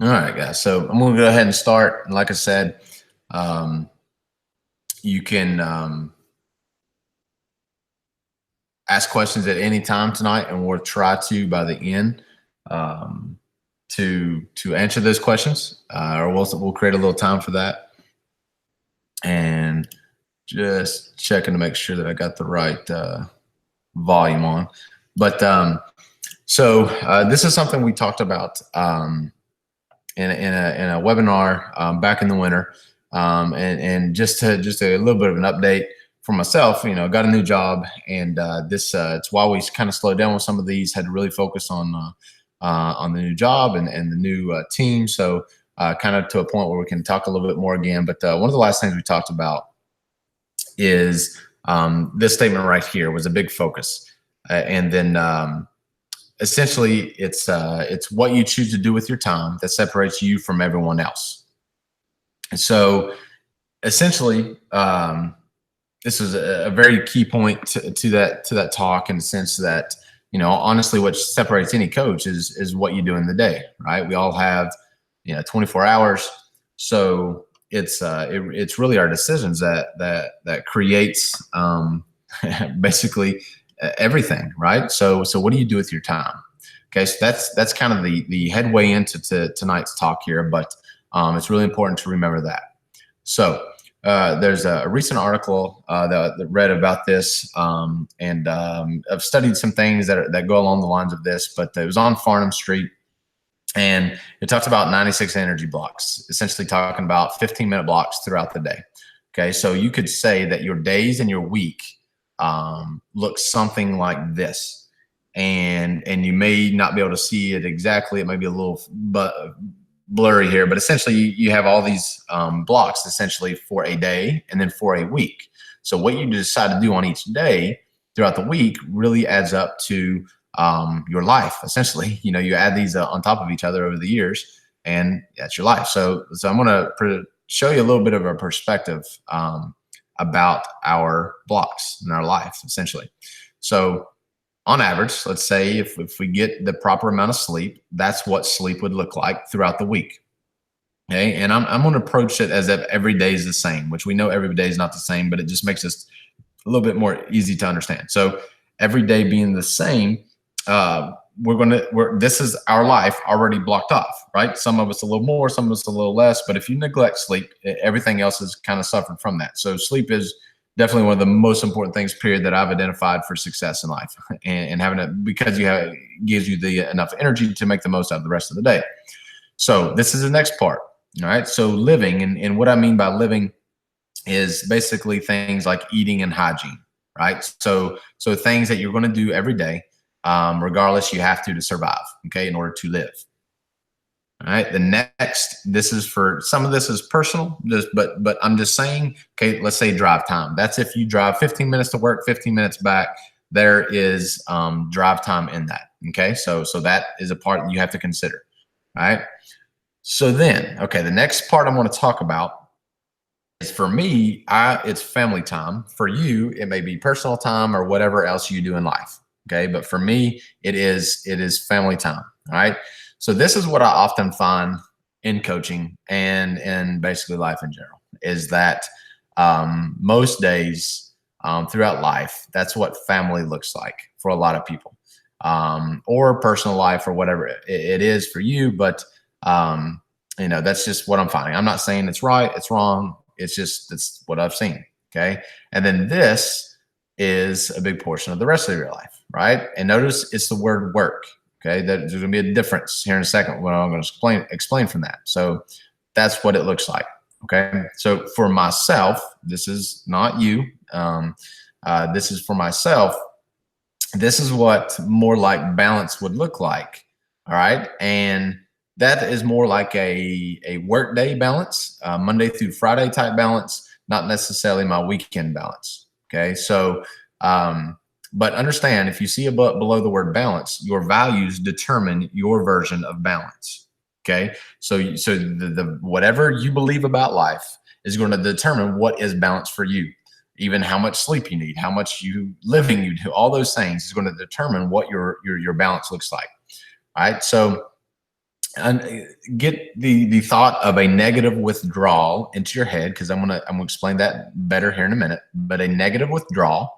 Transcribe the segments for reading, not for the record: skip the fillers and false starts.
All right, guys. So I'm going to go ahead and start. And like I said, um, you can ask questions at any time tonight, and we'll try to by the end um, to answer those questions, or we'll create a little time for that. And just checking to make sure that I got the right volume on. But this is something we talked about in a webinar back in the winter, and just a little bit of an update for myself. Got a new job, and this it's why we kind of slowed down with some of these. Had to really focus on the new job and the new team. So kind of to a point where we can talk a little bit more again. But one of the last things we talked about is this statement right here was a big focus, and then essentially it's what you choose to do with your time that separates you from everyone else. And so essentially, this is a very key point to that talk, in the sense that, honestly, what separates any coach is what you do in the day, right? We all have 24 hours, so it's really our decisions that creates basically everything, right? So what do you do with your time? Okay, so that's kind of the headway into tonight's talk here, but it's really important to remember that. So there's a recent article that read about this, and I've studied some things that go along the lines of this, but it was on Farnham Street, and it talks about 96 energy blocks, essentially talking about 15-minute blocks throughout the day. Okay, so you could say that your days and your week look something like this, and you may not be able to see it exactly. It may be a little blurry here, but essentially you have all these blocks essentially for a day and then for a week. So what you decide to do on each day throughout the week really adds up to your life. Essentially, you add these on top of each other over the years, and that's your life. So I'm going to show you a little bit of a perspective about our blocks in our life, essentially. So on average, let's say if we get the proper amount of sleep, that's what sleep would look like throughout the week. Okay, and I'm going to approach it as if every day is the same, which we know every day is not the same, but it just makes us a little bit more easy to understand. So every day being the same, this is our life already blocked off, right? Some of us a little more, some of us a little less. But if you neglect sleep, everything else is kind of suffered from that. So sleep is definitely one of the most important things, period, that I've identified for success in life, and having it, because gives you the enough energy to make the most out of the rest of the day. So this is the next part. All right. So living, and what I mean by living is basically things like eating and hygiene, right? So things that you're going to do every day, regardless, you have to survive, okay, in order to live. All right. The next, this is for some of this is personal, but I'm just saying, okay, let's say drive time. That's if you drive 15 minutes to work, 15 minutes back, there is drive time in that. Okay. So that is a part that you have to consider. All right. So then, okay, the next part I want to talk about is, for me, it's family time. For you, it may be personal time or whatever else you do in life. Okay. But for me, it is family time. All right. So this is what I often find in coaching and basically life in general, is that most days throughout life, that's what family looks like for a lot of people, or personal life, or whatever it is for you. But that's just what I'm finding. I'm not saying it's right, it's wrong. It's what I've seen. Okay. And then this is a big portion of the rest of your life, right? And notice it's the word work. Okay, there's going to be a difference here in a second when I'm going to explain from that. So that's what it looks like. Okay, so for myself, this is not you. This is for myself. This is what more like balance would look like. All right, and that is more like a work day balance, Monday through Friday type balance, not necessarily my weekend balance. Okay, so but understand, if you see below the word balance, your values determine your version of balance. Okay, so the whatever you believe about life is going to determine what is balance for you. Even how much sleep you need, how much living you do, all those things is going to determine what your balance looks like. All right, so and get the thought of a negative withdrawal into your head, because I'm gonna explain that better here in a minute. But a negative withdrawal,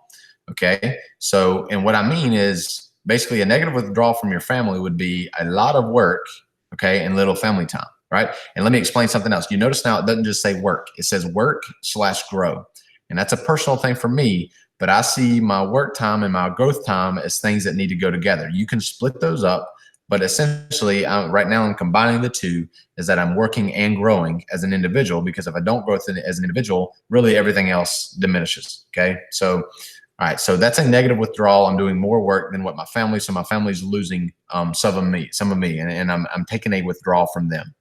okay? So, and what I mean is basically a negative withdrawal from your family would be a lot of work, okay, and little family time, right? And let me explain something else. You notice now it doesn't just say work; it says work/grow, and that's a personal thing for me. But I see my work time and my growth time as things that need to go together. You can split those up. But essentially, right now I'm combining the two, is that I'm working and growing as an individual, because if I don't grow as an individual, really everything else diminishes. Okay. So, all right. So that's a negative withdrawal. I'm doing more work than what my family. So my family's losing some of me, and I'm taking a withdrawal from them.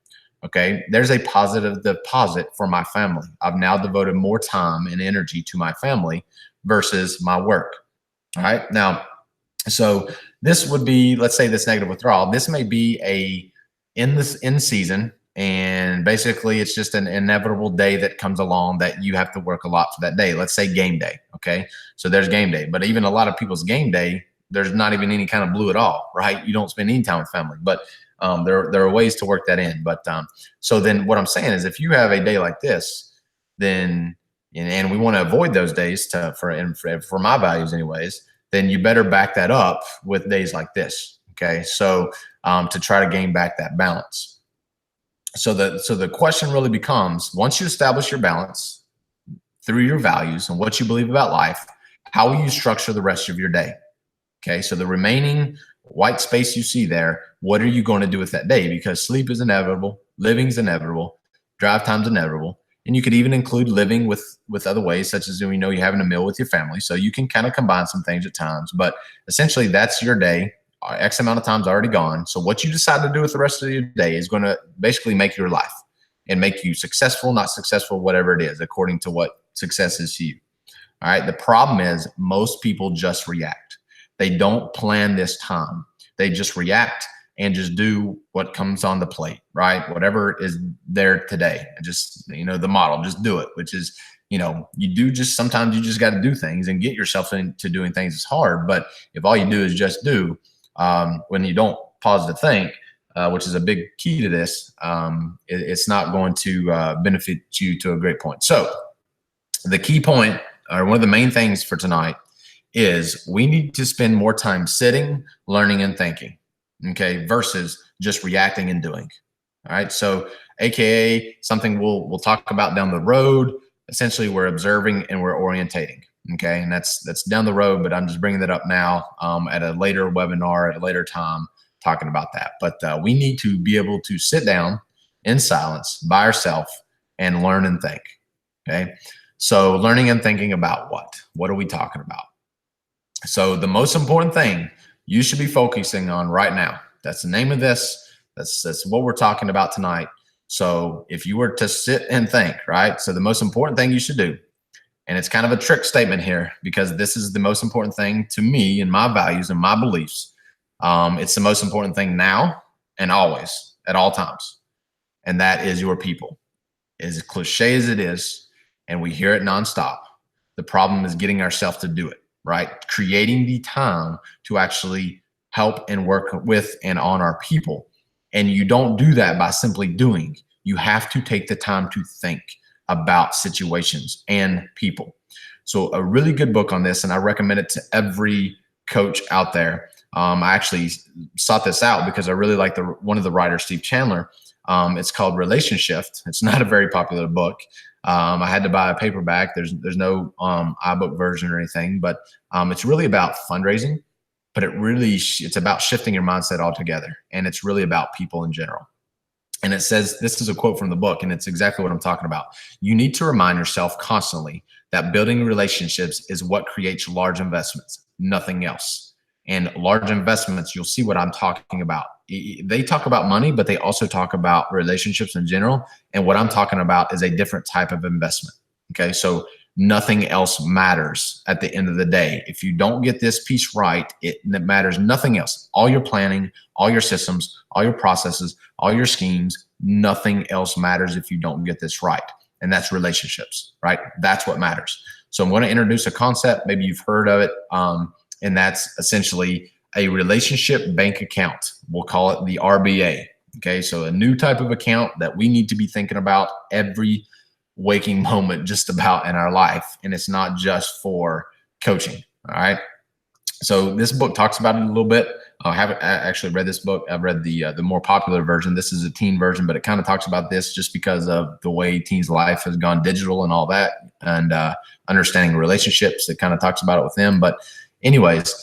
Okay. There's a positive deposit for my family. I've now devoted more time and energy to my family versus my work. All right. Now, so this would be, let's say this negative withdrawal, this may be in season, and basically it's just an inevitable day that comes along that you have to work a lot for that day. Let's say game day. Okay. So there's game day, but even a lot of people's game day, there's not even any kind of blue at all, right? You don't spend any time with family, but there are ways to work that in. But so then what I'm saying is, if you have a day like this, then, and we want to avoid those days for my values anyways, then you better back that up with days like this. Okay. So to try to gain back that balance. So the question really becomes, once you establish your balance through your values and what you believe about life, how will you structure the rest of your day? Okay. So the remaining white space you see there, what are you going to do with that day? Because sleep is inevitable, living's inevitable, drive time's inevitable. And you could even include living with other ways, such as, you're having a meal with your family. So you can kind of combine some things at times, but essentially that's your day. X amount of time's already gone. So what you decide to do with the rest of your day is going to basically make your life and make you successful, not successful, whatever it is, according to what success is to you. All right. The problem is most people just react. They don't plan this time. They just react and just do what comes on the plate, right? Whatever is there today. And just, the model, just do it, which is, sometimes you just got to do things, and get yourself into doing things is hard. But if all you do is just do, when you don't pause to think, which is a big key to this, it's not going to benefit you to a great point. So the key point, or one of the main things for tonight, is we need to spend more time sitting, learning, and thinking. Okay, versus just reacting and doing. All right. So AKA something we'll talk about down the road. Essentially, we're observing and we're orientating. Okay. And that's down the road, but I'm just bringing that up now at a later webinar, at a later time, talking about that. But we need to be able to sit down in silence by ourselves and learn and think. Okay. So learning and thinking about what? What are we talking about? So the most important thing you should be focusing on right now. That's the name of this. That's what we're talking about tonight. So if you were to sit and think, right? So the most important thing you should do, and it's kind of a trick statement here, because this is the most important thing to me and my values and my beliefs. It's the most important thing now and always, at all times. And that is your people. As cliche as it is, and we hear it nonstop, the problem is getting ourselves to do it. Right? Creating the time to actually help and work with and on our people. And you don't do that by simply doing. You have to take the time to think about situations and people. So a really good book on this, and I recommend it to every coach out there. I actually sought this out because I really like one of the writers, Steve Chandler. It's called Relationship. It's not a very popular book. I had to buy a paperback. There's no iBook version or anything, but it's really about fundraising, but it's about shifting your mindset altogether. And it's really about people in general. And it says, this is a quote from the book, and it's exactly what I'm talking about. You need to remind yourself constantly that building relationships is what creates large investments, nothing else. And large investments, you'll see what I'm talking about. They talk about money, but they also talk about relationships in general. And what I'm talking about is a different type of investment. Okay. So nothing else matters at the end of the day. If you don't get this piece right, it matters nothing else. All your planning, all your systems, all your processes, all your schemes, nothing else matters if you don't get this right. And that's relationships, right? That's what matters. So I'm going to introduce a concept. Maybe you've heard of it. And that's essentially a relationship bank account. We'll call it the RBA, Okay, so a new type of account that we need to be thinking about every waking moment just about in our life. And it's not just for coaching. All right. So this book talks about it a little bit. I haven't actually read this book. I've read the more popular version. This is a teen version, but it kind of talks about this just because of the way teens' life has gone digital and all that, and understanding relationships. It kind of talks about it with them. But anyways,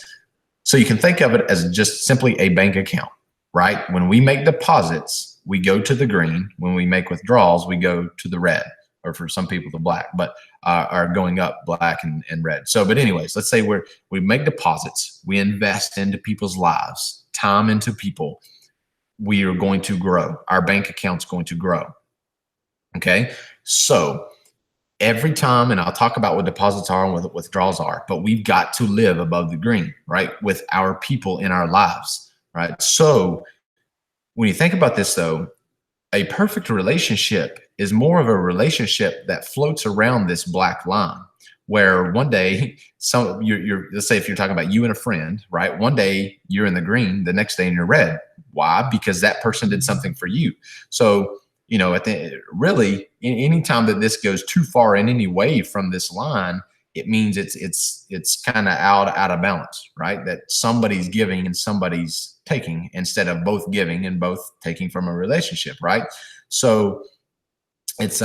so you can think of it as just simply a bank account, right? When we make deposits, we go to the green. When we make withdrawals, we go to the red, or for some people, the black, but are going up black and red. So, but anyways, let's say we make deposits, we invest into people's lives, time into people. We are going to grow. Our bank account's going to grow. Okay. So every time, and I'll talk about what deposits are and what withdrawals are, but we've got to live above the green, right? With our people in our lives, right? So when you think about this though, a perfect relationship is more of a relationship that floats around this black line, where one day, let's say if you're talking about you and a friend, right? One day you're in the green, the next day you're red. Why? Because that person did something for you. So, really, anytime that this goes too far in any way from this line, it means it's kind of out of balance, right? That somebody's giving and somebody's taking instead of both giving and both taking from a relationship, right? So it's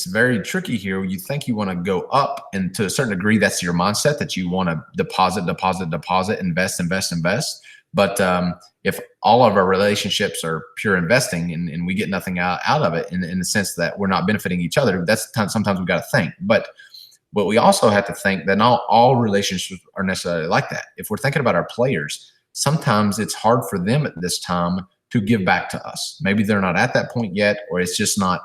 very tricky here. You think you want to go up, and to a certain degree, that's your mindset, that you want to deposit, invest. But if all of our relationships are pure investing and we get nothing out of it, in the sense that we're not benefiting each other, that's the time sometimes we've got to think. But we also have to think that not all relationships are necessarily like that. If we're thinking about our players, sometimes it's hard for them at this time to give back to us. Maybe they're not at that point yet, or it's just not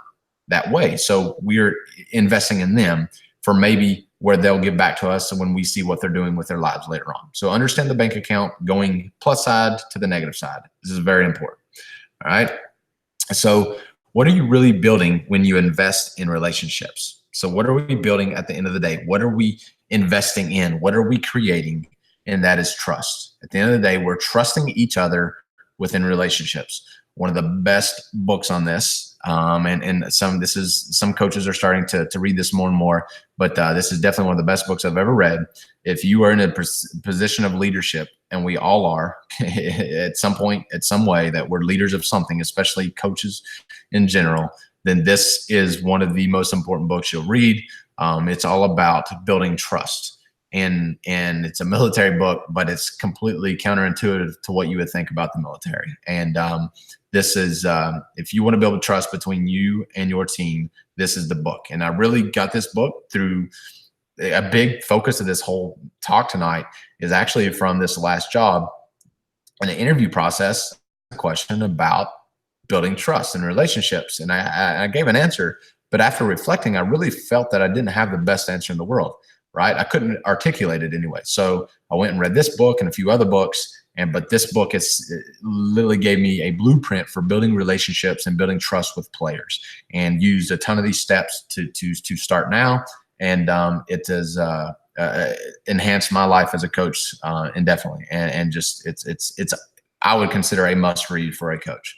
that way. So we're investing in them for maybe where they'll give back to us when we see what they're doing with their lives later on. So understand the bank account going plus side to the negative side. This is very important. All right. So what are you really building when you invest in relationships? So what are we building at the end of the day? What are we investing in? What are we creating? And that is trust. At the end of the day, we're trusting each other within relationships. One of the best books on this, and some coaches are starting to read this more and more, but this is definitely one of the best books I've ever read. If you are in a position of leadership, and we all are at some point, at some way, that we're leaders of something, especially coaches in general, then this is one of the most important books you'll read. It's all about building trust. And it's a military book, but it's completely counterintuitive to what you would think about the military. And this is, if you want to build trust between you and your team, this is the book. And I really got this book through a big focus of this whole talk tonight is actually from this last job. In the interview process, a question about building trust and relationships. And I gave an answer, but after reflecting, I really felt that I didn't have the best answer in the world. Right? I couldn't articulate it anyway. So I went and read this book and a few other books. But this book literally gave me a blueprint for building relationships and building trust with players, and used a ton of these steps to start now. And it has enhanced my life as a coach indefinitely. And just it's I would consider a must read for a coach.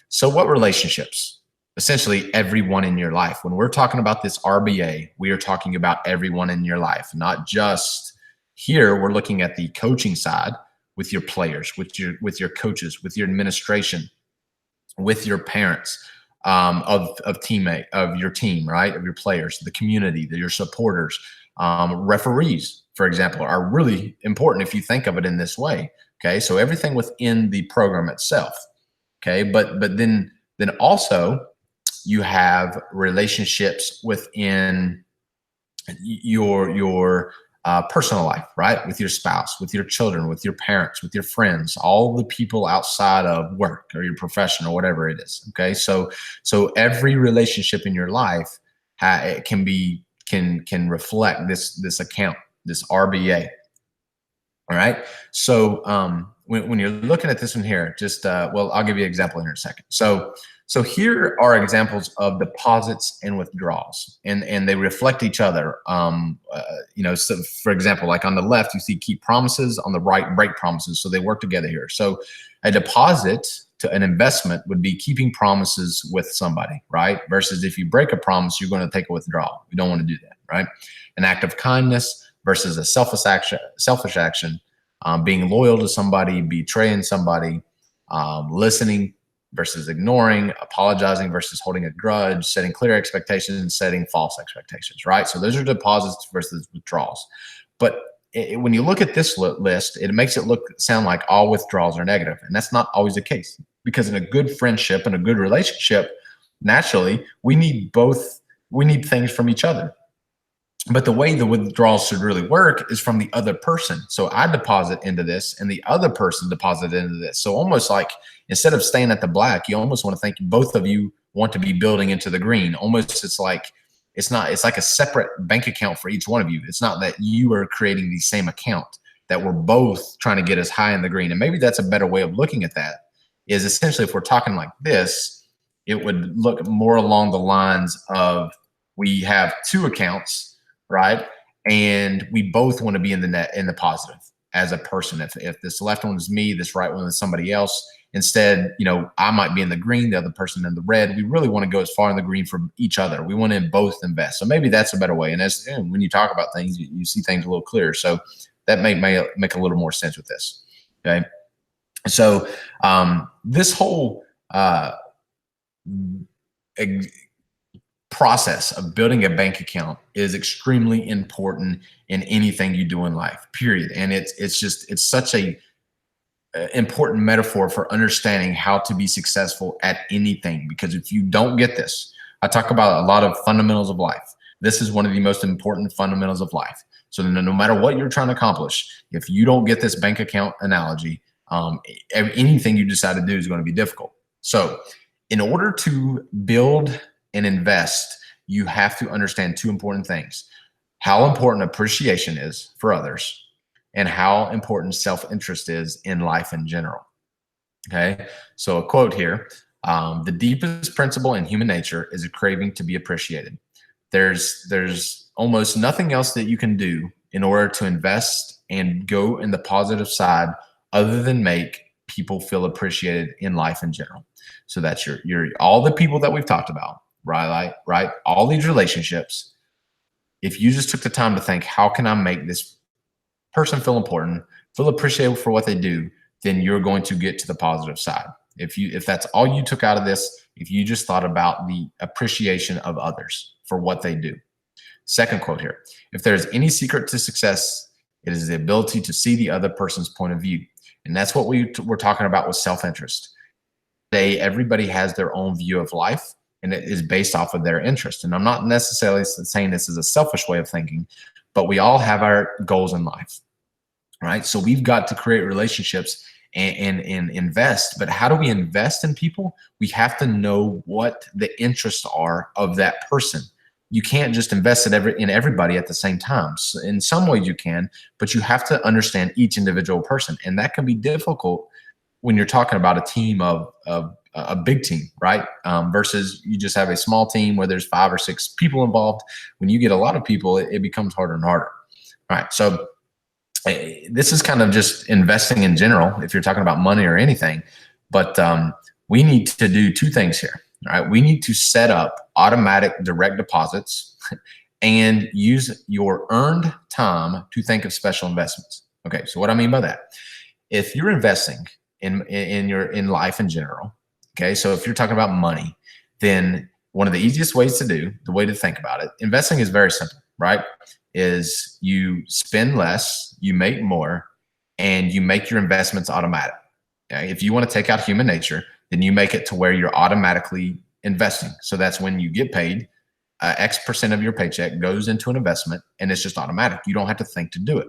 So what relationships? Essentially everyone in your life. When we're talking about this RBA, we are talking about everyone in your life, not just here. We're looking at the coaching side with your players, with your coaches, with your administration, with your parents, of your team, right? Of your players, the community, your supporters, referees, for example, are really important if you think of it in this way. Okay. So everything within the program itself. Okay. But then also, you have relationships within your personal life, right? With your spouse, with your children, with your parents, with your friends, all the people outside of work or your profession or whatever it is. Okay. So every relationship in your life can reflect this account, this RBA. All right. So when you're looking at this one here, just I'll give you an example here in a second. So here are examples of deposits and withdrawals, and they reflect each other. So for example, like on the left, you see keep promises, on the right, break promises. So they work together here. So a deposit to an investment would be keeping promises with somebody, right? Versus if you break a promise, you're going to take a withdrawal. You don't want to do that, right? An act of kindness versus a selfish action, being loyal to somebody, betraying somebody, listening versus ignoring, apologizing versus holding a grudge, setting clear expectations and setting false expectations, right? So those are deposits versus withdrawals. But when you look at this list, it makes it sound like all withdrawals are negative. And that's not always the case, because in a good friendship and a good relationship, naturally, we need things from each other. But the way the withdrawals should really work is from the other person. So I deposit into this and the other person deposited into this. So almost like instead of staying at the black, you almost want to think both of you want to be building into the green. Almost it's like a separate bank account for each one of you. It's not that you are creating the same account, that we're both trying to get us high in the green. And maybe that's a better way of looking at that, is essentially if we're talking like this, it would look more along the lines of we have two accounts, right? And we both want to be in the positive as a person. If this left one is me, this right one is somebody else. Instead, I might be in the green, the other person in the red. We really want to go as far in the green for each other. We want to both invest. So maybe that's a better way. And when you talk about things, you see things a little clearer. So that may make a little more sense with this. Okay. So this whole process of building a bank account is extremely important in anything you do in life, period. And it's such a important metaphor for understanding how to be successful at anything. Because if you don't get this, I talk about a lot of fundamentals of life. This is one of the most important fundamentals of life. So no matter what you're trying to accomplish, if you don't get this bank account analogy, anything you decide to do is going to be difficult. So in order to build and invest, you have to understand two important things: how important appreciation is for others, and how important self-interest is in life in general. Okay, so a quote here: the deepest principle in human nature is a craving to be appreciated. There's almost nothing else that you can do in order to invest and go in the positive side other than make people feel appreciated in life in general. So that's your all the people that we've talked about, right? All these relationships. If you just took the time to think, how can I make this person feel important, feel appreciated for what they do, then you're going to get to the positive side. If that's all you took out of this, if you just thought about the appreciation of others for what they do. Second quote here: if there's any secret to success, it is the ability to see the other person's point of view. And that's what we're talking about with self-interest. Today, everybody has their own view of life, and it is based off of their interest. And I'm not necessarily saying this is a selfish way of thinking, but we all have our goals in life, right? So we've got to create relationships and invest. But how do we invest in people? We have to know what the interests are of that person. You can't just invest in everybody at the same time. So in some ways you can, but you have to understand each individual person. And that can be difficult when you're talking about a team of a big team, right? Versus you just have a small team where there's 5 or 6 people involved. When you get a lot of people, it becomes harder and harder. All right. So this is kind of just investing in general, if you're talking about money or anything. But we need to do 2 things here. All right. We need to set up automatic direct deposits and use your earned time to think of special investments. Okay. So what I mean by that, if you're investing in life in general, okay, so if you're talking about money, then one of the easiest ways to do, the way to think about it, investing is very simple, right? Is you spend less, you make more, and you make your investments automatic. Okay? If you want to take out human nature, then you make it to where you're automatically investing. So that's when you get paid, X% of your paycheck goes into an investment, and it's just automatic. You don't have to think to do it.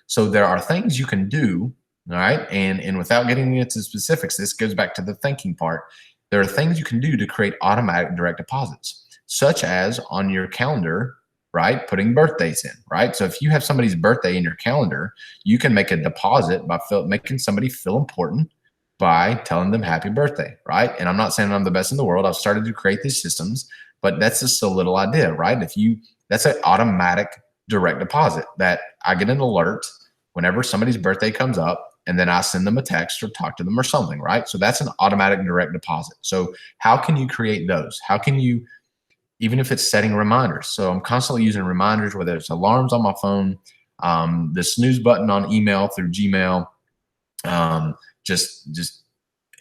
So there are things you can do. All right. And without getting into specifics, this goes back to the thinking part. There are things you can do to create automatic direct deposits, such as on your calendar, right? Putting birthdays in, right? So if you have somebody's birthday in your calendar, you can make a deposit by making somebody feel important by telling them happy birthday, right? And I'm not saying I'm the best in the world. I've started to create these systems, but that's just a little idea, right? That's an automatic direct deposit that I get an alert whenever somebody's birthday comes up. and then I send them a text or talk to them or something, right? So that's an automatic direct deposit. So how can you create those? How can you, even if it's setting reminders? So I'm constantly using reminders, whether it's alarms on my phone, the snooze button on email through Gmail, just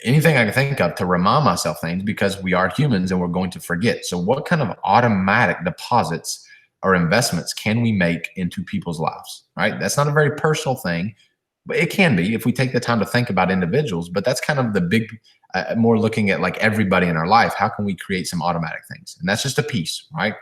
anything I can think of to remind myself things, because we are humans and we're going to forget. So what kind of automatic deposits or investments can we make into people's lives, right? That's not a very personal thing, but it can be if we take the time to think about individuals. But that's kind of the big, more looking at like everybody in our life. How can we create some automatic things? And that's just a piece, right?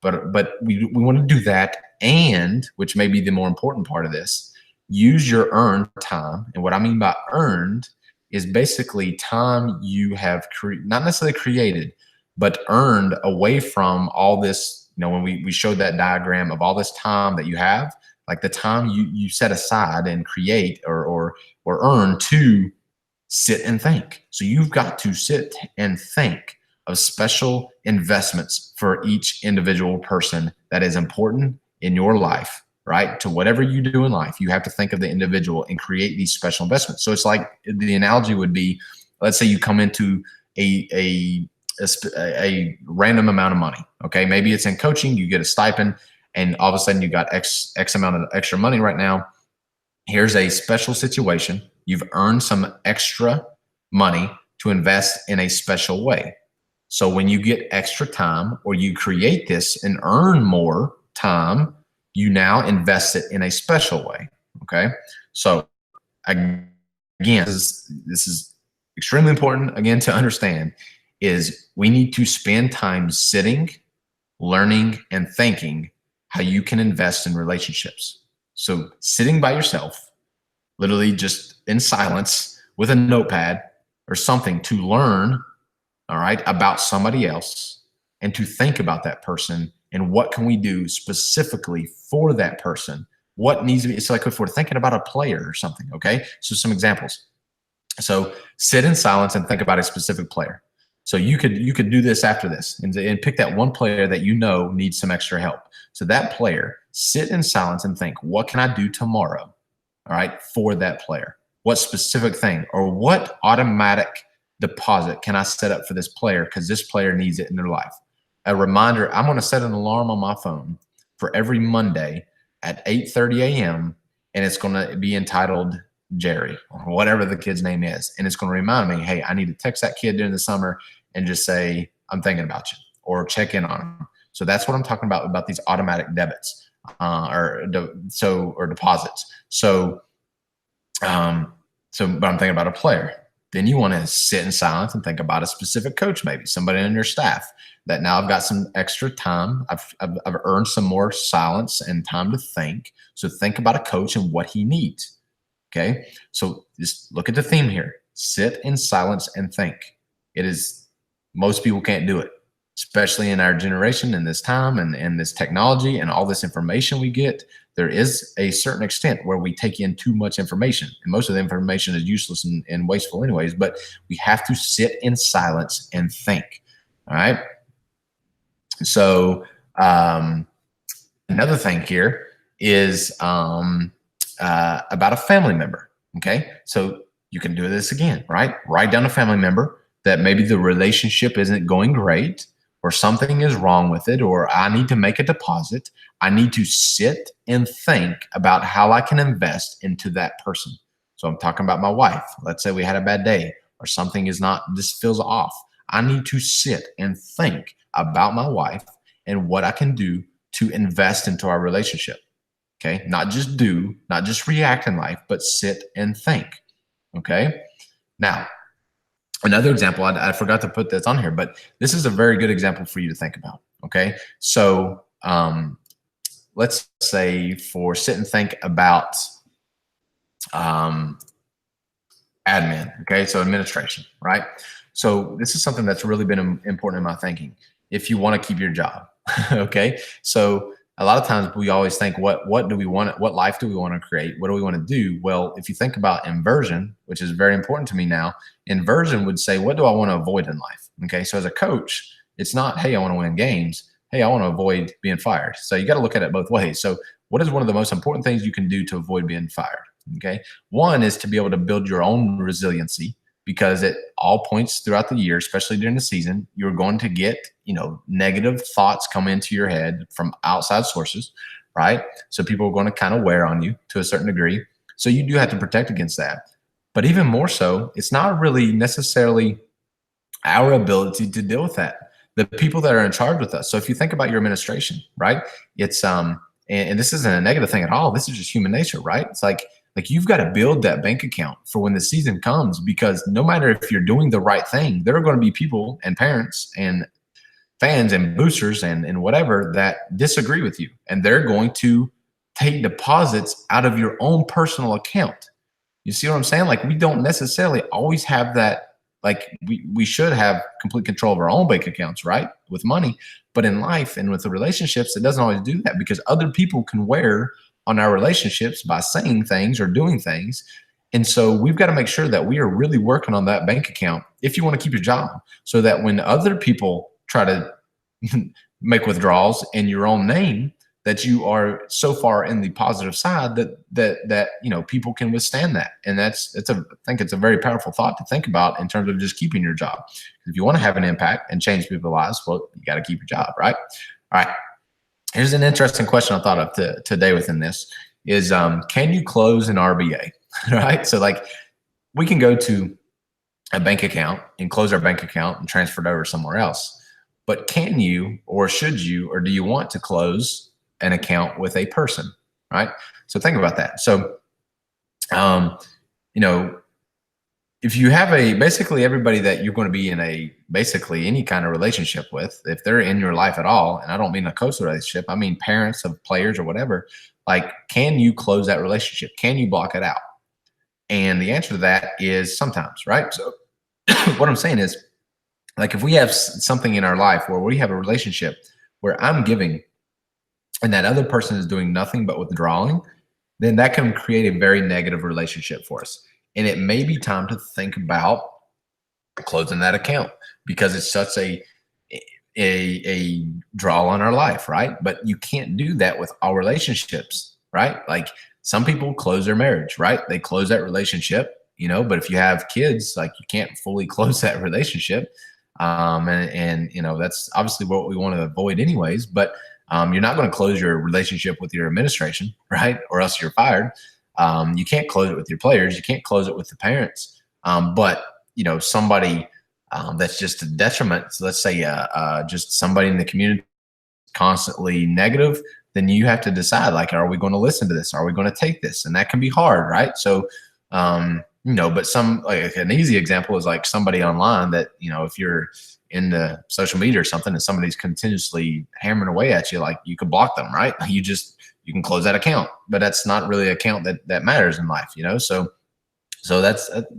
But we want to do that, and which may be the more important part of this, use your earned time. And what I mean by earned is basically time you have not necessarily created, but earned away from all this. You know, when we showed that diagram of all this time that you have, like the time you set aside and create or earn to sit and think. So you've got to sit and think of special investments for each individual person that is important in your life, right? To whatever you do in life, you have to think of the individual and create these special investments. So it's like, the analogy would be, let's say you come into a random amount of money. Okay. Maybe it's in coaching, you get a stipend, and all of a sudden you got X amount of extra money right now. Here's a special situation. You've earned some extra money to invest in a special way. So when you get extra time, or you create this and earn more time, you now invest it in a special way. Okay. So again, this is extremely important, again, to understand, is we need to spend time sitting, learning, and thinking how you can invest in relationships. So sitting by yourself, literally just in silence with a notepad or something, to learn, all right, about somebody else, and to think about that person and what can we do specifically for that person. What needs to be, it's like if we're thinking about a player or something. Okay. So some examples. So sit in silence and think about a specific player. So you could do this after this, and pick that one player that you know needs some extra help. So that player, sit in silence and think, what can I do tomorrow, all right, for that player? What specific thing, or what automatic deposit can I set up for this player because this player needs it in their life? A reminder, I'm going to set an alarm on my phone for every Monday at 8:30 a.m. and it's going to be entitled Jerry, or whatever the kid's name is. And it's going to remind me, hey, I need to text that kid during the summer and just say, I'm thinking about you, or check in on him. So that's what I'm talking about these automatic debits or deposits. So, but I'm thinking about a player. Then you want to sit in silence and think about a specific coach, maybe somebody on your staff that now I've got some extra time. I've earned some more silence and time to think. So think about a coach and what he needs. Okay. So just look at the theme here. Sit in silence and think. Most people can't do it, especially in our generation, in this time, and this technology and all this information we get. There is a certain extent where we take in too much information, and most of the information is useless and wasteful anyways, but we have to sit in silence and think. All right. So another thing here is about a family member. Okay. So you can do this again, right? Write down a family member that maybe the relationship isn't going great, or something is wrong with it, or I need to make a deposit. I need to sit and think about how I can invest into that person. So I'm talking about my wife. Let's say we had a bad day, or something this feels off. I need to sit and think about my wife and what I can do to invest into our relationship. Okay. Not just react in life, but sit and think. Okay. Now, another example, I forgot to put this on here, but this is a very good example for you to think about. Okay. So let's say for sit and think about admin. Okay. So administration, right? So this is something that's really been important in my thinking. If you want to keep your job. Okay. So a lot of times we always think, what do we want? What life do we want to create? What do we want to do? Well, if you think about inversion, which is very important to me now, inversion would say, what do I want to avoid in life? Okay. So as a coach, it's not, hey, I want to win games. Hey, I want to avoid being fired. So you got to look at it both ways. So what is one of the most important things you can do to avoid being fired? Okay. One is to be able to build your own resiliency, because at all points throughout the year, especially during the season, you're going to get, negative thoughts come into your head from outside sources, right? So people are going to kind of wear on you to a certain degree. So you do have to protect against that. But even more so, it's not really necessarily our ability to deal with that. The people that are in charge with us. So if you think about your administration, right? It's and this isn't a negative thing at all. This is just human nature, right? It's like you've got to build that bank account for when the season comes, because no matter if you're doing the right thing, there are going to be people and parents and fans and boosters and whatever that disagree with you, and they're going to take deposits out of your own personal account. You see what I'm saying? Like, we don't necessarily always have that. Like, we should have complete control of our own bank accounts, right? With money. But in life and with the relationships, it doesn't always do that, because other people can wear on our relationships by saying things or doing things. And so we've got to make sure that we are really working on that bank account if you want to keep your job, so that when other people try to make withdrawals in your own name, that you are so far in the positive side that people can withstand that. And I think it's a very powerful thought to think about in terms of just keeping your job. If you want to have an impact and change people's lives, well, you got to keep your job, right? All right. Here's an interesting question I thought of today within this is, can you close an RBA? Right? So like, we can go to a bank account and close our bank account and transfer it over somewhere else. But can you, or should you, or do you want to close an account with a person, right? So think about that. So, if you have basically everybody that you're going to be in basically any kind of relationship with, if they're in your life at all, and I don't mean a close relationship, I mean parents of players or whatever, like, can you close that relationship? Can you block it out? And the answer to that is sometimes, right? So what I'm saying is, like, if we have something in our life where we have a relationship where I'm giving and that other person is doing nothing but withdrawing, then that can create a very negative relationship for us. And it may be time to think about closing that account, because it's such a draw on our life, right? But you can't do that with all relationships, right? Like, some people close their marriage, right? They close that relationship, but if you have kids, like, you can't fully close that relationship. And that's obviously what we want to avoid anyways, but you're not going to close your relationship with your administration, right? Or else you're fired. You can't close it with your players. You can't close it with the parents. But somebody that's just a detriment. So let's say just somebody in the community constantly negative, then you have to decide, like, are we going to listen to this? Are we going to take this? And that can be hard, right? So, but like an easy example is like somebody online that, if you're in the social media or something and somebody's continuously hammering away at you, like, you could block them, right? You can close that account, but that's not really an account that matters in life, So I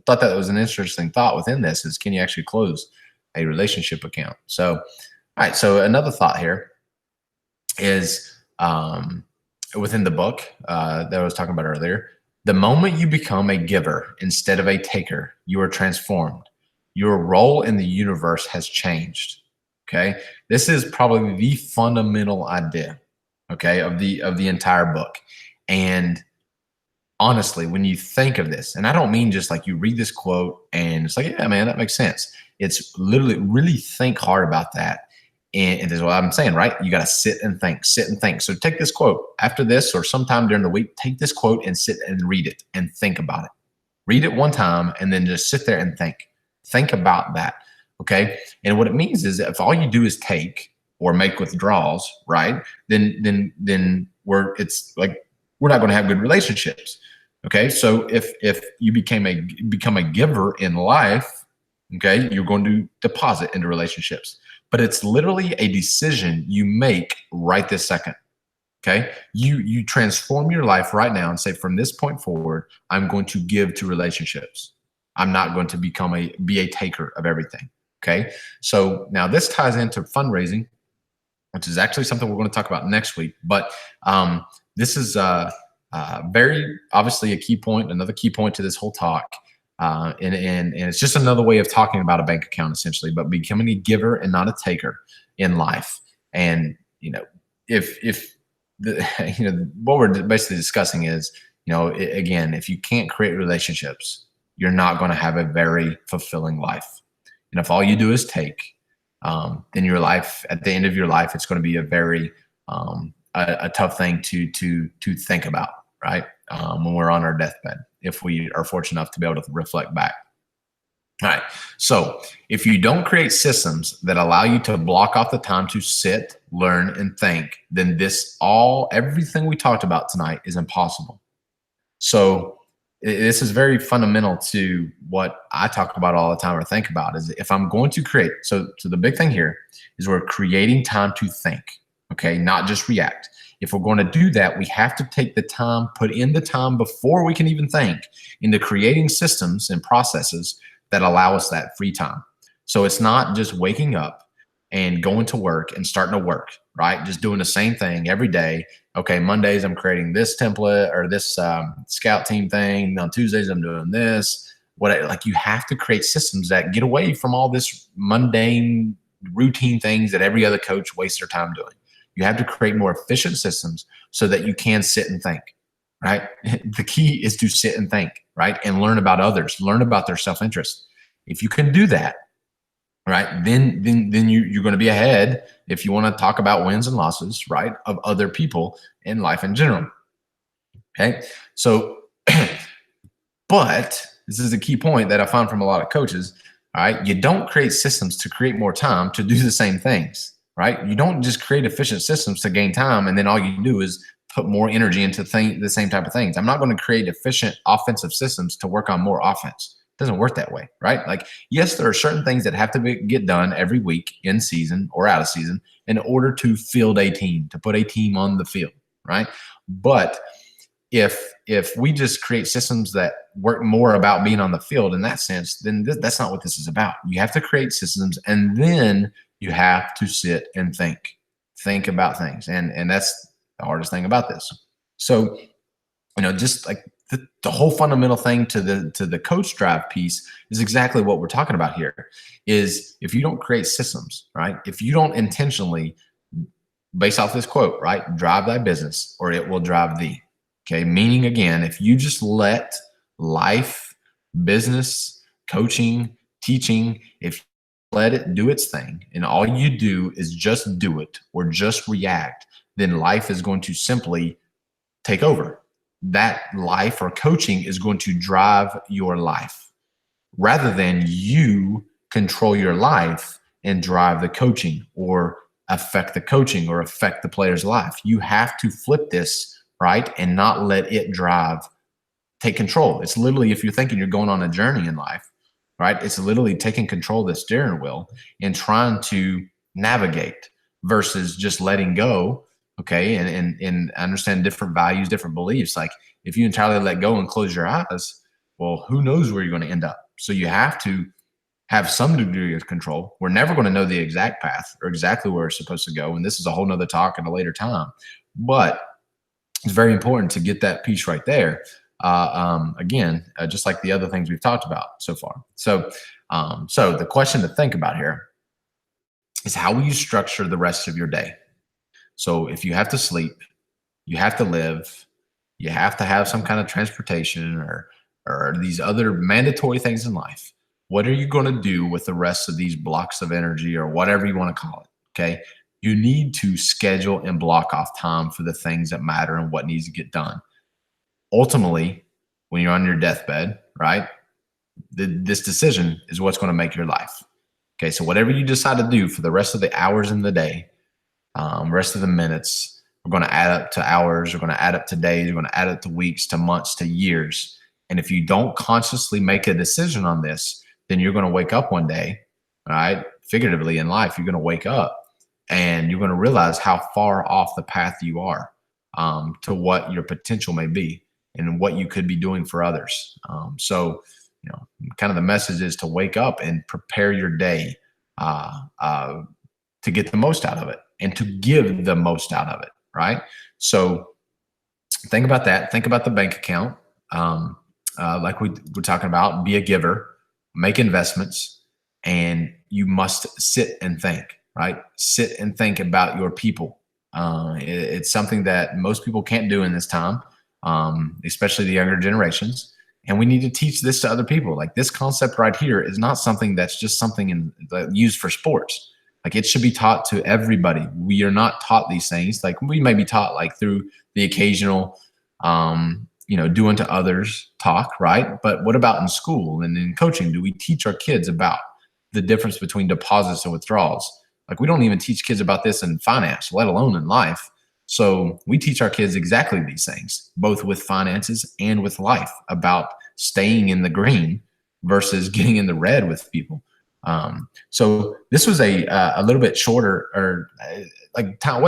thought that was an interesting thought within this is, can you actually close a relationship account? So, all right. So another thought here is within the book that I was talking about earlier. The moment you become a giver instead of a taker, you are transformed. Your role in the universe has changed. Okay. This is probably the fundamental idea, okay, of the entire book. And honestly, when you think of this, and I don't mean just like you read this quote and it's like, yeah, man, that makes sense. It's literally really think hard about that. And this is what I'm saying, right? You got to sit and think. So take this quote after this, or sometime during the week, take this quote and sit and read it and think about it. Read it one time and then just sit there and think. Think about that. Okay. And what it means is that if all you do is take or make withdrawals, right, then we're not going to have good relationships. Okay. So if you become a giver in life, okay, you're going to deposit into relationships. But it's literally a decision you make right this second. Okay. You transform your life right now and say, from this point forward, I'm going to give to relationships. I'm not going to be a taker of everything. Okay. So now this ties into fundraising, which is actually something we're going to talk about next week. But this is very obviously a key point, another key point to this whole talk. And it's just another way of talking about a bank account, essentially, but becoming a giver and not a taker in life. And, if what we're basically discussing is, again, if you can't create relationships, you're not going to have a very fulfilling life. And if all you do is take, then your life, at the end of your life, it's going to be a very a tough thing to think about, right? When we're on our deathbed, if we are fortunate enough to be able to reflect back. All right. So if you don't create systems that allow you to block off the time to sit, learn, and think, then everything we talked about tonight is impossible. So this is very fundamental to what I talk about all the time or think about is if I'm going to create. So the big thing here is we're creating time to think, okay, not just react. If we're going to do that, we have to take the time, put in the time before we can even think into creating systems and processes that allow us that free time. So it's not just waking up and going to work and starting to work, right? Just doing the same thing every day. Okay, Mondays I'm creating this template or this scout team thing. On Tuesdays I'm doing this. Like you have to create systems that get away from all this mundane routine things that every other coach wastes their time doing. You have to create more efficient systems so that you can sit and think, right? The key is to sit and think, right? And learn about others, learn about their self-interest. If you can do that, right, then you're going to be ahead if you want to talk about wins and losses, right, of other people in life in general. Okay, so, but this is a key point that I found from a lot of coaches. All right, you don't create systems to create more time to do the same things, right? You don't just create efficient systems to gain time, and then all you do is put more energy into the same type of things. I'm not going to create efficient offensive systems to work on more offense. It doesn't work that way, right? Like, yes, there are certain things that have to get done every week in season or out of season in order to field a team, to put a team on the field, right? But if we just create systems that work more about being on the field in that sense, then that's not what this is about. You have to create systems, and then you have to sit and think about things, and that's the hardest thing about this. So, just like the whole fundamental thing to the coach drive piece is exactly what we're talking about here. Is if you don't create systems, right? If you don't intentionally, based off this quote, right, drive thy business, or it will drive thee. Okay, meaning again, if you just let life, business, coaching, teaching, if you let it do its thing, and all you do is just do it or just react, then life is going to simply take over. That life or coaching is going to drive your life rather than you control your life and drive the coaching or affect the coaching or affect the player's life. You have to flip this, right, and not let it take control. It's literally, if you're thinking you're going on a journey in life, right, it's literally taking control of the steering wheel and trying to navigate versus just letting go. Okay, and understand different values, different beliefs. Like if you entirely let go and close your eyes, well, who knows where you're going to end up? So you have to have some degree of control. We're never going to know the exact path or exactly where it's supposed to go. And this is a whole nother talk at a later time. But it's very important to get that piece right there. Again, just like the other things we've talked about so far. So the question to think about here is, how will you structure the rest of your day? So if you have to sleep, you have to live, you have to have some kind of transportation or these other mandatory things in life, what are you going to do with the rest of these blocks of energy or whatever you want to call it? Okay. You need to schedule and block off time for the things that matter and what needs to get done. Ultimately, when you're on your deathbed, right, this decision is what's going to make your life. Okay. So whatever you decide to do for the rest of the hours in the day, rest of the minutes, we're going to add up to hours, we're going to add up to days, we're going to add up to weeks, to months, to years. And if you don't consciously make a decision on this, then you're going to wake up one day, right? Figuratively in life, you're going to wake up and you're going to realize how far off the path you are to what your potential may be and what you could be doing for others. So, kind of the message is to wake up and prepare your day to get the most out of it and to give the most out of it, right? So think about that. Think about the bank account. Like we're talking about, be a giver, make investments, and you must sit and think, right? Sit and think about your people. It's something that most people can't do in this time. especially the younger generations. And we need to teach this to other people. Like, this concept right here is not something that's just something used for sports. Like, it should be taught to everybody. We are not taught these things. Like, we may be taught like through the occasional, do unto others talk, right? But what about in school and in coaching? Do we teach our kids about the difference between deposits and withdrawals? Like, we don't even teach kids about this in finance, let alone in life. So we teach our kids exactly these things, both with finances and with life, about staying in the green versus getting in the red with people. So this was a little bit shorter, or like time.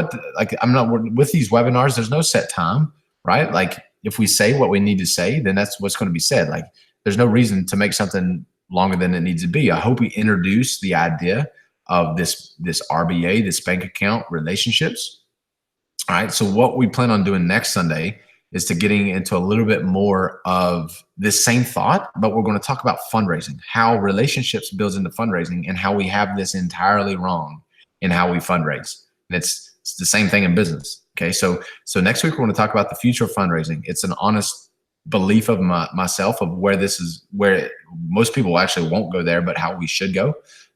I'm not with these webinars. There's no set time, right? Like, if we say what we need to say, then that's what's going to be said. Like, there's no reason to make something longer than it needs to be. I hope we introduce the idea of this RBA, this bank account relationships. All right. So what we plan on doing next Sunday is to getting into a little bit more of this same thought, but we're going to talk about fundraising, how relationships builds into fundraising, and how we have this entirely wrong in how we fundraise. And it's the same thing in business. Okay. So next week, we're going to talk about the future of fundraising. It's an honest belief of myself of where most people actually won't go there, but how we should go.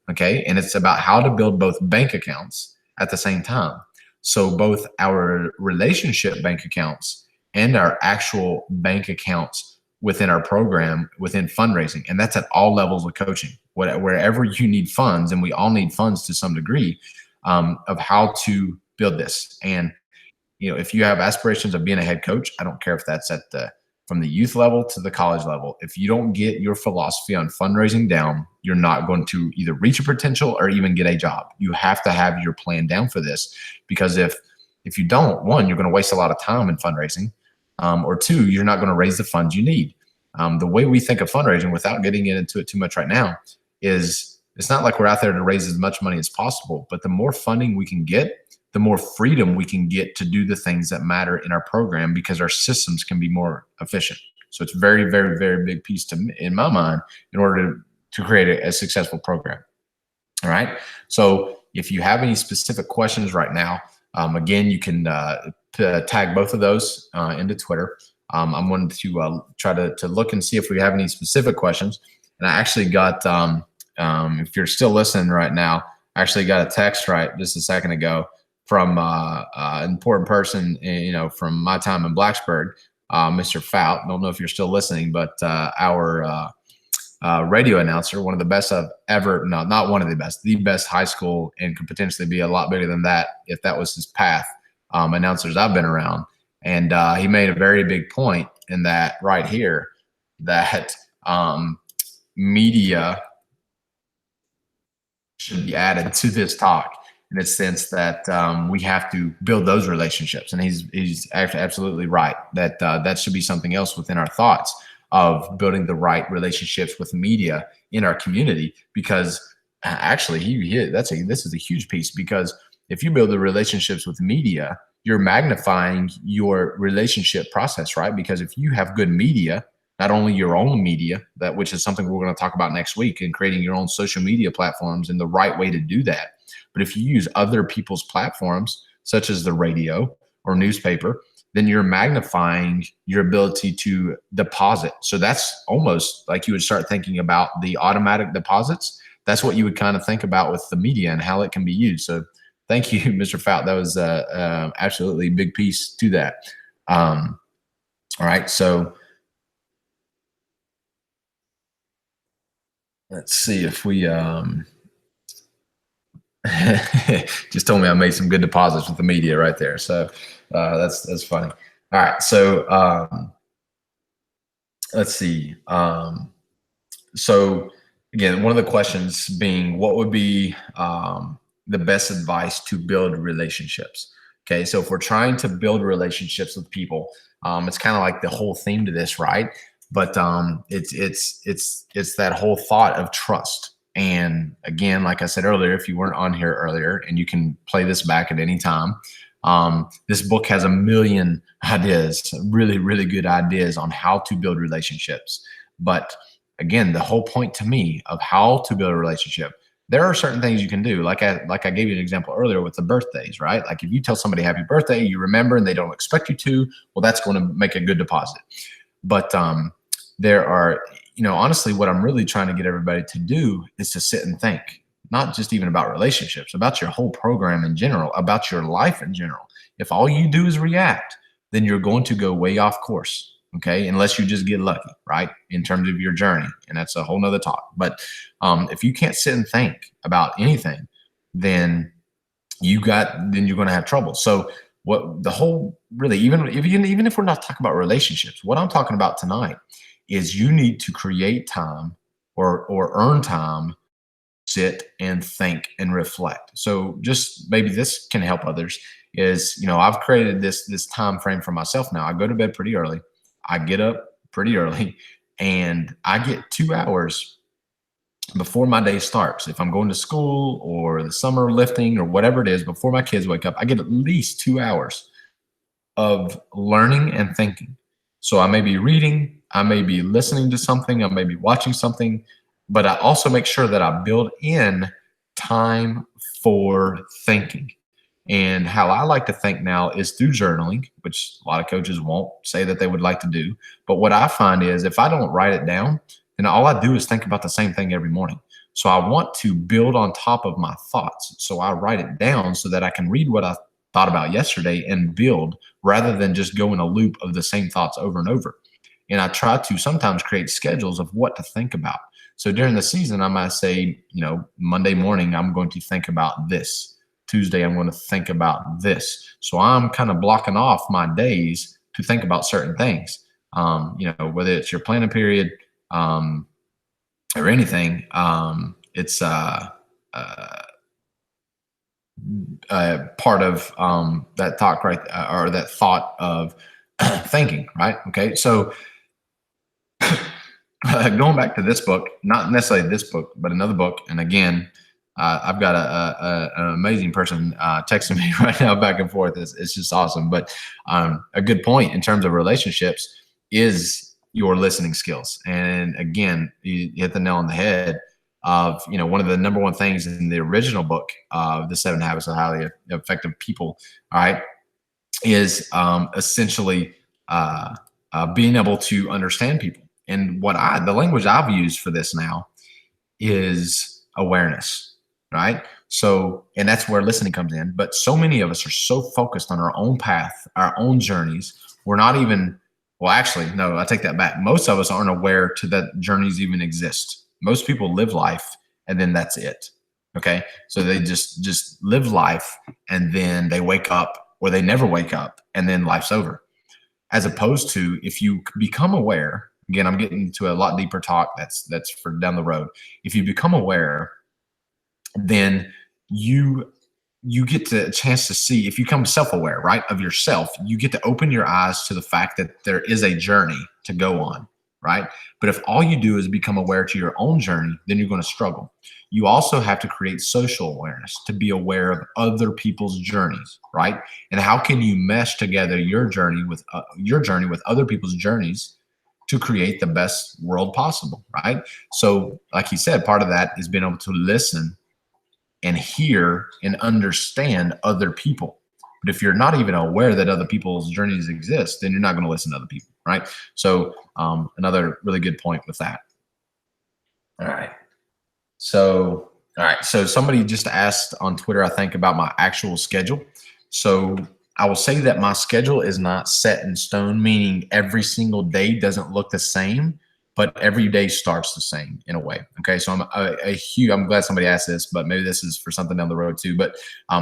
Okay. And it's about how to build both bank accounts at the same time. So both our relationship bank accounts and our actual bank accounts within our program, within fundraising. And that's at all levels of coaching, wherever you need funds, and we all need funds to some degree, of how to build this. And, if you have aspirations of being a head coach, I don't care if that's from the youth level to the college level. If you don't get your philosophy on fundraising down, you're not going to either reach your potential or even get a job. You have to have your plan down for this, because if you don't, one, you're going to waste a lot of time in fundraising, or two, you're not going to raise the funds you need. The way we think of fundraising, without getting into it too much right now, is it's not like we're out there to raise as much money as possible, but the more funding we can get, the more freedom we can get to do the things that matter in our program, because our systems can be more efficient. So it's very, very, very big piece in my mind, in order to create a successful program. All right. So if you have any specific questions right now, again, you can tag both of those into Twitter. I'm going to try to look and see if we have any specific questions. And I actually got, if you're still listening right now, I actually got a text just a second ago from an important person, from my time in Blacksburg, Mr. Fout. Don't know if you're still listening, but our radio announcer, one of the best I've ever, no, not one of the best high school, and could potentially be a lot bigger than that if that was his path, announcers I've been around. And he made a very big point in that right here, that media should be added to this talk, in the sense that we have to build those relationships. And he's absolutely right that that should be something else within our thoughts of building the right relationships with media in our community. Because actually, this is a huge piece, because if you build the relationships with media, you're magnifying your relationship process, right? Because if you have good media, not only your own media, which is something we're going to talk about next week, and creating your own social media platforms and the right way to do that. But if you use other people's platforms, such as the radio or newspaper, then you're magnifying your ability to deposit. So that's almost like you would start thinking about the automatic deposits. That's what you would kind of think about with the media and how it can be used. So thank you, Mr. Fout. That was absolutely a big piece to that. All right. So let's see if we just told me I made some good deposits with the media right there. So that's funny. All right. So let's see. So again, one of the questions being, what would be the best advice to build relationships? Okay. So if we're trying to build relationships with people, it's kind of like the whole theme to this, right? But it's that whole thought of trust. And again, like I said earlier, if you weren't on here earlier, and you can play this back at any time, this book has a million ideas, really, really good ideas on how to build relationships. But again, the whole point to me of how to build a relationship there are certain things you can do. Like I gave you an example earlier with the birthdays, right? Like if you tell somebody happy birthday, you remember and they don't expect you to, well, that's going to make a good deposit. But there are, honestly, what I'm really trying to get everybody to do is to sit and think, not just even about relationships, about your whole program in general, about your life in general. If all you do is react, then you're going to go way off course. Okay. Unless you just get lucky, right? In terms of your journey. And that's a whole nother talk. But if you can't sit and think about anything, then you're going to have trouble. So what the whole really, even if we're not talking about relationships, what I'm talking about tonight is you need to create time or earn time, sit and think and reflect. So just maybe this can help others is, I've created this time frame for myself now. I go to bed pretty early. I get up pretty early and I get 2 hours before my day starts. If I'm going to school or the summer lifting or whatever it is, before my kids wake up, I get at least 2 hours of learning and thinking. So I may be reading, I may be listening to something, I may be watching something, but I also make sure that I build in time for thinking. And how I like to think now is through journaling, which a lot of coaches won't say that they would like to do. But what I find is if I don't write it down, then all I do is think about the same thing every morning. So I want to build on top of my thoughts. So I write it down so that I can read what I thought about yesterday and build rather than just go in a loop of the same thoughts over and over. And I try to sometimes create schedules of what to think about. So during the season, I might say, Monday morning, I'm going to think about this. Tuesday, I'm going to think about this. So I'm kind of blocking off my days to think about certain things. Whether it's your planning period or anything, it's part of that talk, right? Or that thought of thinking, right? Okay. So going back to this book, not necessarily this book, but another book. And again, I've got an amazing person texting me right now back and forth. It's just awesome. But a good point in terms of relationships is your listening skills. And again, you hit the nail on the head of, one of the number one things in the original book of The 7 Habits of Highly Effective People, all right, is essentially being able to understand people. And the language I've used for this now is awareness. Right. So, and that's where listening comes in. But so many of us are so focused on our own path, our own journeys. We're not even, well, actually, no, I take that back. Most of us aren't aware to that journeys even exist. Most people live life and then that's it. Okay. So they just live life and then they wake up or they never wake up and then life's over. As opposed to if you become aware, again, I'm getting to a lot deeper talk. That's for down the road. If you become aware, then you get a chance to see, if you become self-aware, right, of yourself, you get to open your eyes to the fact that there is a journey to go on, right? But if all you do is become aware to your own journey, then you're going to struggle. You also have to create social awareness to be aware of other people's journeys, right? And how can you mesh together your journey with other people's journeys to create the best world possible, right? So like he said, part of that is being able to listen and hear and understand other people. But if you're not even aware that other people's journeys exist, then you're not going to listen to other people, right? So another really good point with that. All right. So somebody just asked on Twitter, I think, about my actual schedule. So I will say that my schedule is not set in stone, meaning every single day doesn't look the same, but every day starts the same in a way. Okay. So I'm glad somebody asked this, but maybe this is for something down the road too. But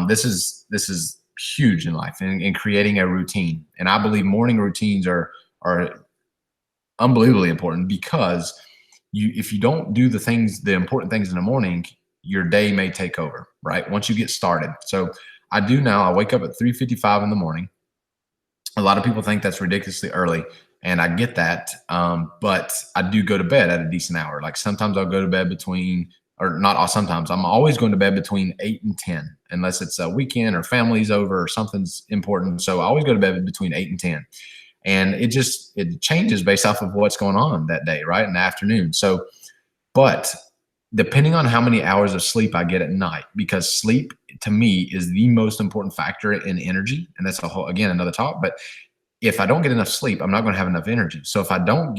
this is huge in life and in creating a routine. And I believe morning routines are unbelievably important because if you don't do the important things in the morning, your day may take over, right? Once you get started. So I do now, I wake up at 3:55 in the morning. A lot of people think that's ridiculously early. And I get that, but I do go to bed at a decent hour. Like sometimes I'll go to bed sometimes. I'm always going to bed between 8 and 10, unless it's a weekend or family's over or something's important. So I always go to bed between 8 and 10. And it changes based off of what's going on that day, right, in the afternoon. So, but depending on how many hours of sleep I get at night, because sleep to me is the most important factor in energy. And that's again, another talk. But if I don't get enough sleep, I'm not going to have enough energy. So if I go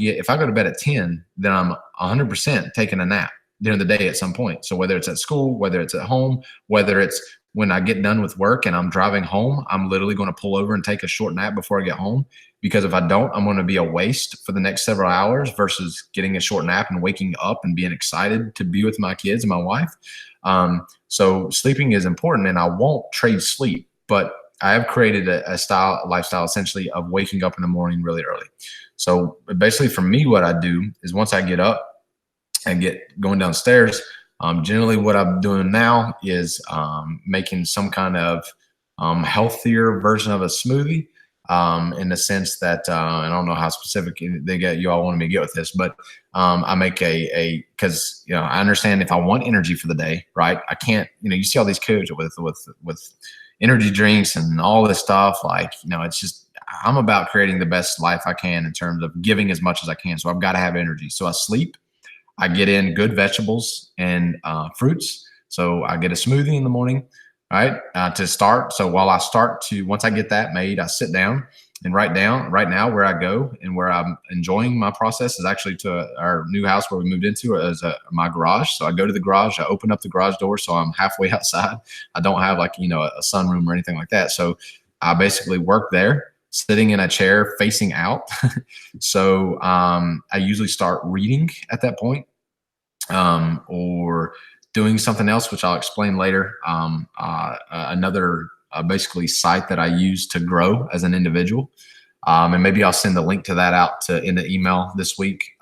to bed at 10, then I'm 100% taking a nap during the day at some point. So whether it's at school, whether it's at home, whether it's when I get done with work and I'm driving home, I'm literally going to pull over and take a short nap before I get home. Because if I don't, I'm going to be a waste for the next several hours versus getting a short nap and waking up and being excited to be with my kids and my wife. So sleeping is important, and I won't trade sleep, but I have created a lifestyle essentially of waking up in the morning really early. So basically for me, what I do is once I get up and get going downstairs, generally what I'm doing now is making some kind of healthier version of a smoothie, in the sense that I don't know how specific you all wanted me to get with this, but I make because I understand if I want energy for the day, right? I can't, you see all these coaches with energy drinks and all this stuff. It's just, I'm about creating the best life I can in terms of giving as much as I can. So I've got to have energy. So I sleep, I get in good vegetables and fruits. So I get a smoothie in the morning, right, to start. So once I get that made, I sit down and write down. Right now, where I go and where I'm enjoying my process is actually to our new house where we moved into is my garage. So I go to the garage, I open up the garage door, so I'm halfway outside. I don't have a sunroom or anything like that. So I basically work there, sitting in a chair facing out. So I usually start reading at that point, or doing something else, which I'll explain later. Another basically site that I use to grow as an individual. And maybe I'll send the link to that out in the email this week,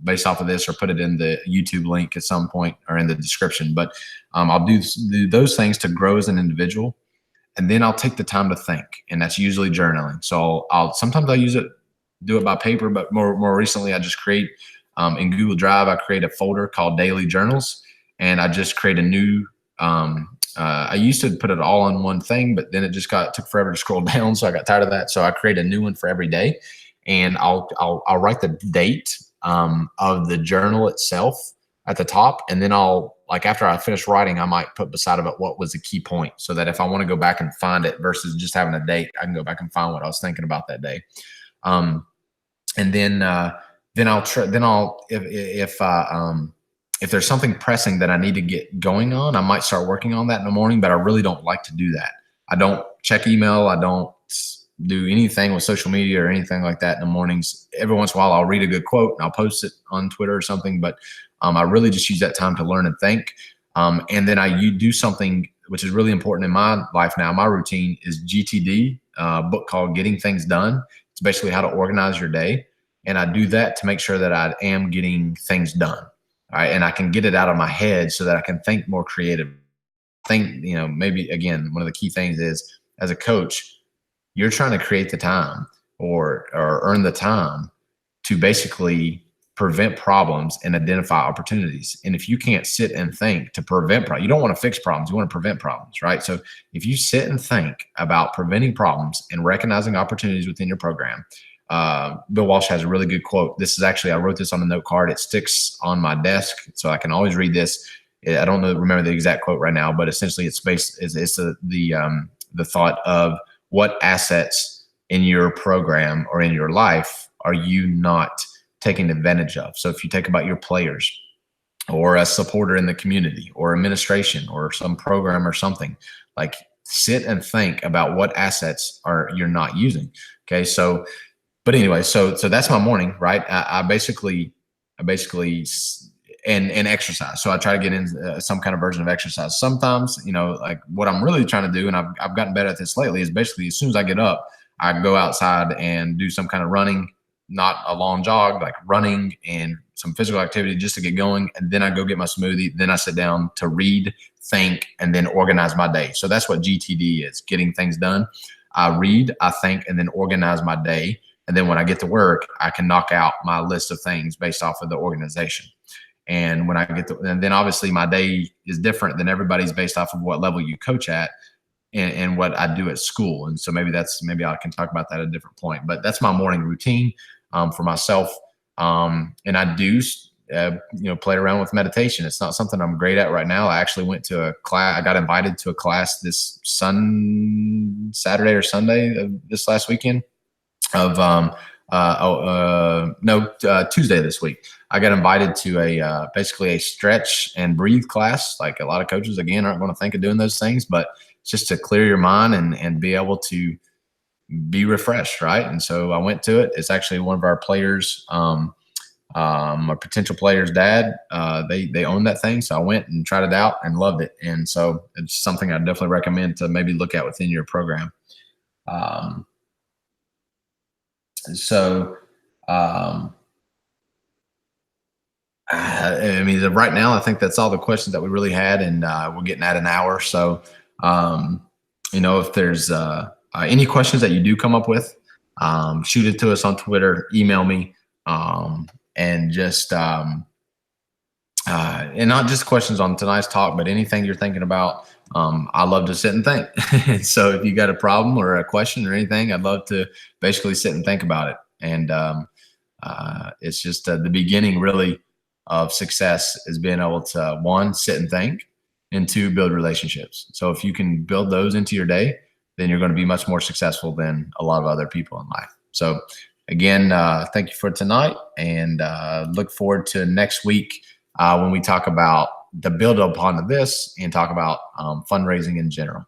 based off of this, or put it in the YouTube link at some point or in the description. But I'll do those things to grow as an individual. And then I'll take the time to think, and that's usually journaling. So sometimes I do it by paper, but more recently I just create, in Google Drive, I create a folder called Daily Journals, and I just create a new, I used to put it all in one thing, but then it took forever to scroll down. So I got tired of that. So I create a new one for every day, and I'll write the date, of the journal itself at the top. And then after I finish writing, I might put beside of it what was the key point, so that if I want to go back and find it versus just having a date, I can go back and find what I was thinking about that day. And then if there's something pressing that I need to get going on, I might start working on that in the morning, but I really don't like to do that. I don't check email. I don't do anything with social media or anything like that in the mornings. Every once in a while, I'll read a good quote and I'll post it on Twitter or something, but I really just use that time to learn and think. And then you do something which is really important in my life now. My routine is GTD, a book called Getting Things Done. It's basically how to organize your day. And I do that to make sure that I am getting things done. All right. And I can get it out of my head so that I can think more creative. Maybe again, one of the key things is, as a coach, you're trying to create the time or earn the time to basically prevent problems and identify opportunities. And if you can't sit and think to prevent problems, you don't want to fix problems, you want to prevent problems, right? So if you sit and think about preventing problems and recognizing opportunities within your program, Bill Walsh has a really good quote. This is actually, I wrote this on a note card. It sticks on my desk, so I can always read this. I don't remember the exact quote right now, but essentially it's the thought of, what assets in your program or in your life are you not taking advantage of? So if you think about your players, or a supporter in the community, or administration, or some program or something, sit and think about what assets you're not using. Okay. So, but anyway, so that's my morning, right? I basically and exercise. So I try to get in some kind of version of exercise. Sometimes, what I'm really trying to do, and I've gotten better at this lately, is basically as soon as I get up, I go outside and do some kind of running, not a long jog, like running and some physical activity just to get going. And then I go get my smoothie. Then I sit down to read, think, and then organize my day. So that's what GTD is, getting things done. I read, I think, and then organize my day. And then when I get to work, I can knock out my list of things based off of the organization. And when I and then obviously my day is different than everybody's based off of what level you coach at and what I do at school. And so maybe I can talk about that at a different point, but that's my morning routine for myself. And I do play around with meditation. It's not something I'm great at right now. I actually went to a class. I got invited to a class this Saturday or Sunday of this last weekend of Tuesday this week. I got invited to a basically a stretch and breathe class. Like a lot of coaches, again, aren't going to think of doing those things, but it's just to clear your mind and be able to be refreshed, right? And so I went to it. It's actually one of our players, a potential player's dad. They own that thing, so I went and tried it out and loved it. And so it's something I definitely recommend to maybe look at within your program. I mean, right now, I think that's all the questions that we really had, and we're getting at an hour. So, if there's any questions that you do come up with, shoot it to us on Twitter, email me, and just and not just questions on tonight's talk, but anything you're thinking about. I love to sit and think. So if you got a problem or a question or anything, I'd love to basically sit and think about it. And it's just the beginning, really, of success is being able to, one, sit and think, and two, build relationships. So if you can build those into your day, then you're going to be much more successful than a lot of other people in life. So again, thank you for tonight, and look forward to next week when we talk about the build upon this and talk about fundraising in general.